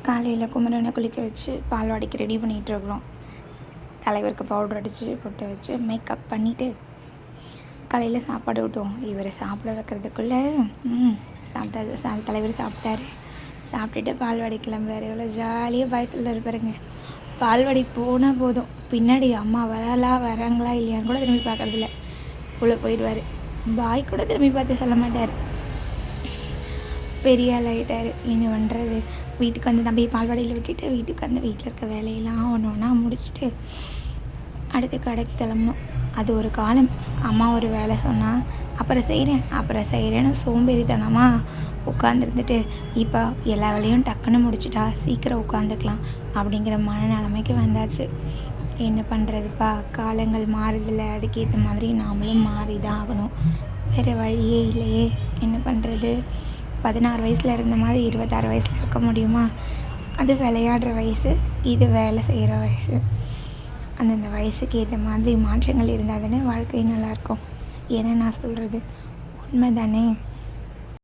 காலையில் குமரனை குளிக்க வச்சு பால்வாடிக்கு ரெடி பண்ணிகிட்ருக்குறோம். தலைவருக்கு பவுடர் அடித்து பொட்டு வச்சு மேக்கப் பண்ணிவிட்டு காலையில் சாப்பாடு விட்டோம். இவர் சாப்பிட வைக்கிறதுக்குள்ளே தலைவர் சாப்பிட்டாரு. சாப்பிட்டுட்டு பால்வாடி கிளம்புறாரு. எவ்வளோ ஜாலியாக பாய் சொல்ல இருப்பாருங்க. பால்வாடி போனால் போதும், பின்னாடி அம்மா வராங்களா இல்லையான்னு கூட திரும்பி பார்க்கறதில்ல. உள்ளே போயிடுவார். பாய் கூட திரும்பி பார்த்து சொல்ல மாட்டார். பெரிய ஆள் ஆகிட்டார். என்ன பண்ணுறது? வீட்டுக்கு வந்து தம்பி பால்வாடியில் விட்டுட்டு வீட்டுக்கு வந்து வீட்டில் இருக்க வேலையெல்லாம் ஒன்றா முடிச்சுட்டு அடுத்து கடைக்கு கிளம்பணும். அது ஒரு காலம். அம்மா ஒரு வேலை சொன்னால் அப்புறம் செய்கிறேன்னு சோம்பேறித்தனமாக உட்காந்துருந்துட்டு இப்போ எல்லா வேலையும் டக்குன்னு முடிச்சுட்டா சீக்கிரம் உட்காந்துக்கலாம் அப்படிங்கிற மனநிலைமைக்கு வந்தாச்சு. என்ன பண்ணுறதுப்பா, காலங்கள் மாறுதில்லை, அதுக்கேற்ற மாதிரி நாமளும் மாறி தான் ஆகணும். வேறு வழியே இல்லையே. என்ன பண்ணுறது? 16 வயசில் இருந்த மாதிரி 26 வயசில் இருக்க முடியுமா? அது விளையாடுற வயசு, இது வேலை செய்கிற வயசு. அந்தந்த வயசுக்கு ஏற்ற மாதிரி மாற்றங்கள் இருந்தால் தானே வாழ்க்கை நல்லாயிருக்கும். ஏன்னா நான் சொல்கிறது உண்மை தானே.